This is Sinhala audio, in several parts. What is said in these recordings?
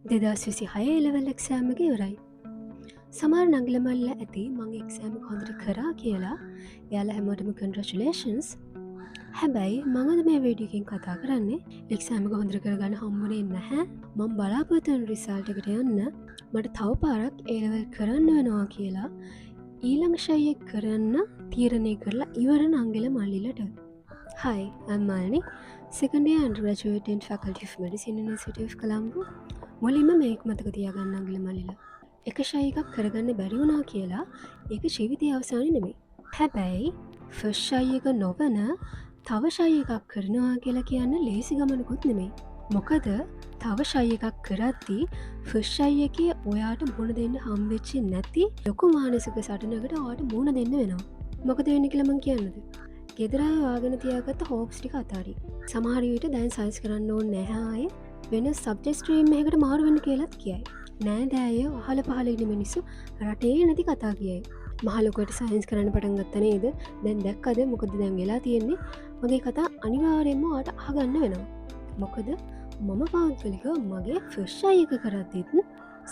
2026 එලවල් එක්සෑම් එක ඉවරයි. සමහර නංගිල මල්ල ඇති මං එක්සෑම හොඳට කරා කියලා එයාලා හැමෝටම කන්ග්‍රැචුලේෂන්ස්. හැබැයි මඟද මේ වීඩියකින් කතා කරන්නේ එක්සෑමක හොඳර කරගන්න හම්බුනේ නැහැ. මං බලාපොරොත්තු වෙන රිසල්ට් එකට යන්න මට තව පාරක් ඒලවල් කරන්න වෙනවා කියලා ඊළඟ ශයයෙක් කරන්න තීරණය කරලා ඉවර නංගිල මල්ලිලට. Hi, I'm Malini, second year undergraduate in Faculty of Medicine, University of Colombo. මුලින්ම මේක මතක තියාගන්න අංගල මල්ලිලා. එක ෂයි එකක් කරගන්න බැරි වුණා කියලා ඒක ජීවිතය අවසානය නෙමෙයි. හැබැයි ෆස්ට් ෂයි එක නොවන තව ෂයි එකක් කරනවා කියලා කියන්න ලේසි ගමනකුත් නෙමෙයි. මොකද තව ෂයි එකක් කරද්දී ෆස්ට් ෂයි එකේ ඔයාට මුහුණ දෙන්න හම්බෙච්චි නැති ලොකු මානසික සටනකට ඔයාට මුහුණ දෙන්න වෙනවා. මොකද වෙන්නේ කියලා මං කියන්නද? ගෙදර අය වාගෙන තියාගත්ත හෝප්ස් ටික අතාරින්. සමහර විට දැන් සයින්ස් කරන්න ඕනේ නැහැ ආයේ. වෙන සබ්ජෙක්ට් ස්ට්‍රීම් එකකට මාරු වෙන්න කියලාත් කියයි. නෑදෑය අහල පහල ඉන්න මිනිස්සු රටේ නැති කතා කියයි. මහ ලොකුවට සයින්ස් කරන්න පටන් ගත්ත නේද? දැන් දැක්කද මොකද දැන් වෙලා තියෙන්නේ? මගේ කතා අනිවාර්යෙන්ම ඔයාට අහගන්න වෙනවා. මොකද මම පෞද්ගලිකව මගේ ෆස්ට් ෂයි එක කරද්දිත්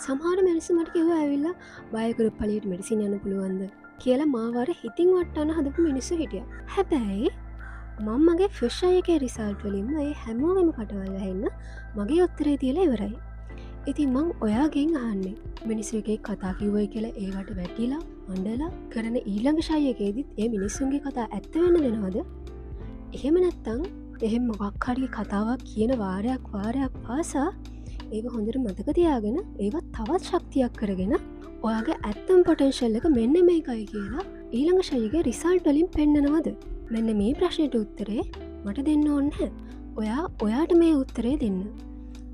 සමහර මිනිස්සු මට කිව්වා ඇවිල්ලා බයෝග්‍රූප් පළියට මෙඩිසින් යන්න පුළුවන්ද කියලා මාවර හිතින් වට්ටන්න හදපු මිනිස්සු හිටියා. හැබැයි මම මගේ ෆස්ට් ෂයි එකේ රිසල්ට් වලින්ම ඒ හැමෝගෙම කටවල් ඇහෙන්න මගේ උත්තරේ තියලා ඉවරයි. ඉතින් මං ඔයාගෙන් අහන්නේ මිනිස්සු එකේ කතා කිව්වයි කියලා ඒවට වැටිලා අඬලා කරන ඊළඟ ෂයි එකේදීත් ඒ මිනිස්සුන්ගේ කතා ඇත්ත වෙන්න දෙනවද? එහෙම නැත්තම් එහෙම මොකක් හරි කතාවක් කියන වාරයක් පාසා ඒක හොඳට මතක තියාගෙන ඒවත් තවත් ශක්තියක් කරගෙන ඔයාගේ ඇත්තම පොටෙන්ෂල් එක මෙන්න මේකයි කියලා ඊළඟ ෂයි එකේ රිසල්ට් වලින් පෙන්නනවද? මෙන්න මේ ප්‍රශ්නයට උත්තරේ මට දෙන්න ඕනේ. ඔයාට මේ උත්තරේ දෙන්න.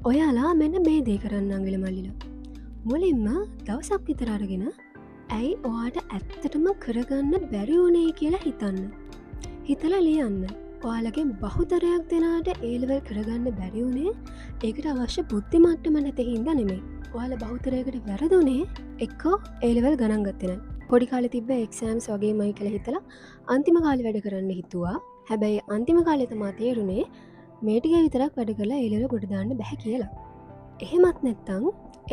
ඔයාලා මෙන්න මේ දේ කරන්න අංගල මල්ලිලා. මුලින්ම දවසක් විතර අරගෙන ඇයි ඔයාට ඇත්තටම කරගන්න බැරි වුණේ කියලා හිතන්න. හිතලා ලියන්න. ඔයාලගේ බහුතරයක් දෙනාට ඒ ලෙවල් කරගන්න බැරි වුණේ ඒකට අවශ්‍ය බුද්ධි මට්ටම නැති හින්දා නෙමෙයි. ඔයාලා බහුතරයකට වැරදුනේ එක්කෝ ඒ ලෙවල් ගණන් ගත්තේ නැහැ. පොඩි කාලේ තිබ්බ එක්සෑම්ස් වගේමයි කියලා හිතලා අන්තිම කාලේ වැඩ කරන්න හිතුවා. හැබැයි අන්තිම කාලේ තමයි තේරුනේ මේ ටික විතරක් වැඩ කරලා ඒ ලෙවල් ගොඩ දාන්න බෑ කියලා. එහෙමත් නැත්තම්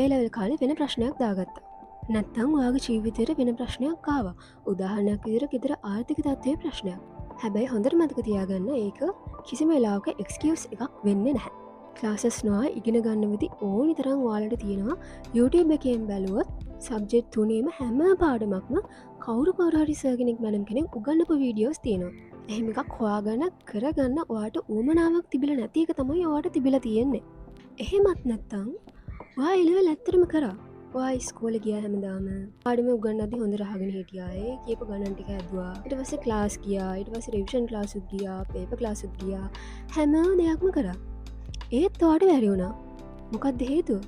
ඒ ලෙවල් කාලේ වෙන ප්‍රශ්නයක් දාගත්තා. නැත්තම් ඔයාගේ ජීවිතේට වෙන ප්‍රශ්නයක් ආවා. උදාහරණයක් විදිහට ගෙදර ආර්ථික තත්ත්වයේ ප්‍රශ්නයක්. හැබැයි හොඳට මතක තියාගන්න ඒක කිසිම වෙලාවක එක්ස්කියුස් එකක් වෙන්නේ නැහැ. ක්ලාසස් නොවා ඉගෙන ගන්න විදි ඕනි තරම් ඔයාලට තියෙනවා. YouTube එකෙන් බැලුවොත් සබ්ජෙක්ට් තුනේම හැම පාඩමක්ම කවුරු හරි සර් කෙනෙක් මැඩම් කෙනෙක් උගන්වපු වීඩියෝස් තියෙනවා. එහෙම එකක් හොයාගෙන කරගන්න ඔයාට උවමනාවක් තිබිලා නැති එක තමයි ඔයාට තිබිලා තියෙන්නේ. එහෙමත් නැත්තම් ඔයා ඉලෙවල් ඇත්තටම කරා. ඔයා ඉස්කෝලේ ගියා හැමදාම. පාඩම උගන්වද්දි හොඳට අහගෙන හිටියා. ඒ කියපු ගණන් ටික ඇදුවා. ඊට පස්සේ ක්ලාස් ගියා. ඊට පස්සේ රිවිෂන් ක්ලාස් උත් ගියා. පේපර් ක්ලාස් උත් ගියා. හැම දෙයක්ම කරා. ඒත් ඔයාට බැරි වුණා. මොකක්ද හේතුව?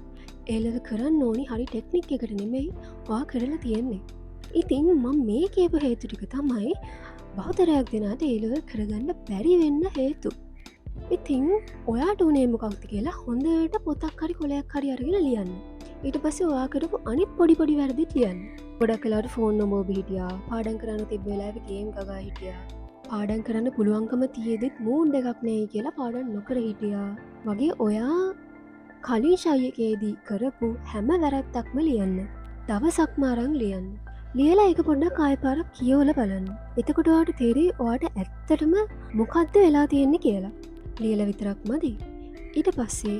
ඒ ලෙවල් කරන්න ඕනි හරි ටෙක්නික් එකට නෙමෙයි ඔයා කරලා තියෙන්නේ. ඉතින් මම මේ කියපු හේතු ටික තමයි බහුතරයක් දෙනාට ඒ ලෙවල් කරගන්න බැරි වෙන්න හේතු. ඉතින් ඔයාට උනේ මොකක්ද කියලා හොඳට පොතක් හරි කොලයක් හරි අරගෙන ලියන්න. ඊට පස්සේ ඔයා කරපු අනිත් පොඩි වැරදිත් ලියන්න. ගොඩක් වෙලාවට ෆෝන් නොබෝබ හිටියා. පාඩම් කරන්න තිබ්බ වෙලාවේ ගේම් ගගා හිටියා. පාඩම් කරන්න පුළුවන්කම තියෙද්දිත් මූඩ් එකක් නැහැ කියලා පාඩම් නොකර හිටියා. වගේ ඔයා කලින් ෂයි එකේදී කරපු හැම වැරද්දක්ම ලියන්න. දවසක්ම අරන් ලියන්න. ලියලා ඒක පොඩ්ඩක් ආයෙ පාරක් කියවලා බලන්න. එතකොට ඔයාට තේරෙයි ඔයාට ඇත්තටම මොකද්ද වෙලා තියෙන්නේ කියලා. ලියලා විතරක් මදි. ඊට පස්සේ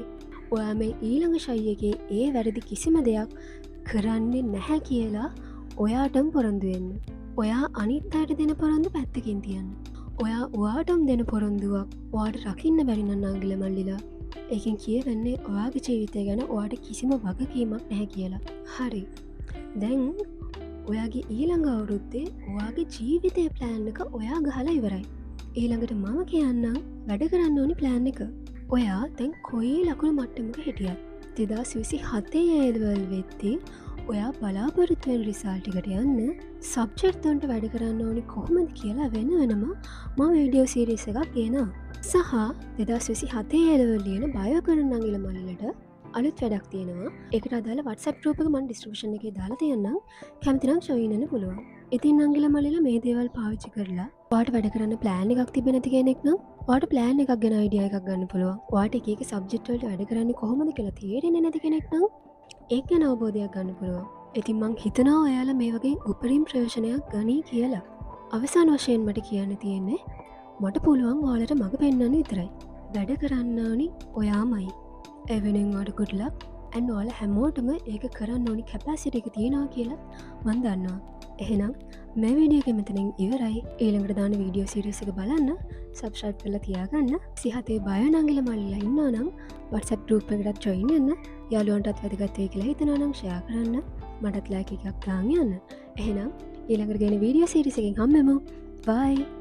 ඔයා මේ ඊළඟ ෂයි එකේ ඒ වැරදි කිසිම දෙයක් කරන්නේ නැහැ කියලා ඔයාටම පොරොන්දු වෙන්න. ඔයා අනිත් අයට දෙන පොරොන්දු පැත්තකින් තියන්න. ඔයාටම දෙන පොරොන්දුවක් ඔයාට රකින්න බැරි නම් අංගල මල්ලිලා ඒකෙන් කියවෙන්නේ ඔයාගේ ජීවිතය ගැන ඔයාට කිසිම වගකීමක් නැහැ කියලා. හරි. දැන් ඔයාගේ ඊළඟ අවුරුද්දේ ඔයාගේ ජීවිතය ප්ලෑන් එක ඔයා ගහලා ඉවරයි. ඊළඟට මම කියන්නම් වැඩ කරන්න ඕනි ප්ලෑන් එක. ඔයා දැන් කොයි ලකුණු මට්ටමක හිටියත් 2027 ඒලවල් වෙද්දී ඔයා බලාපොරොත්තු වෙන රිසල්ට් එකට යන්න සබ්ජෙක්ට් තුනට වැඩ කරන්න ඕනි කොහොමද කියලා වෙනම මම වීඩියෝ සීරීස් එකක් ගේනවා. සහ 2027 ඒලවල් ලියන බයෝ කරන අංගල මල්ලිලට අලුත් වැඩක් තියෙනවා. ඒකට අදාළ WhatsApp group එක මම description එකේ දාලා තියෙන්නම්. කැමති නම් join වෙන්න පුළුවන්. ඉතින් අංගල මල්ලිලා මේ දේවල් පාවිච්චි කරලා ඔයාට වැඩ කරන්න ප්ලෑන් එකක් තිබෙන්නේ නැති කෙනෙක් නම් වාට ප්ලෑන් එකක් ගැන අයිඩිය එකක් ගන්න පුළුවන්. වාට එක සබ්ජෙක්ට්වලට වැඩ කරන්නේ කොහොමද කියලා තේරෙන්නේ නැති කෙනෙක් නම් ඒක ගැන අවබෝධයක් ගන්න පුළුවන්. ඉතින් මං හිතනවා ඔයාලා මේ වගේ උපරිම ප්‍රයෝජනයක් ගනී කියලා. අවසාන වශයෙන් මට කියන්න තියෙන්නේ මට පුළුවන් ඔයාලට මඟ පෙන්වන්න විතරයි. වැඩ කරන්න ඕනි ඔයාමයි. ඒ වෙනුවෙන් ඔයාලට good luck and ඔයාලා හැමෝටම ඒක කරන්න ඕනි කැපැසිටි එක තියෙනවා කියලා මන් දන්නවා. එහෙනම් මේ වීඩියෝ එක මෙතනින් ඉවරයි. ඊළඟට දාන වීඩියෝ සීරීස් එක බලන්න සබ්ස්ක්‍රයිබ් කරලා තියාගන්න. සිහතේ බය නංගිල මල්ලිලා ඉන්නවා නම් WhatsApp group එකකට join වෙන්න. යාළුවන්ටත් වැදගත් වෙයි කියලා හිතනවා නම් share කරන්න. මටත් like එකක් දාන්න යන්න. එහෙනම් ඊළඟට ගෙන වීඩියෝ සීරීස් එකකින් හම්බෙමු. bye.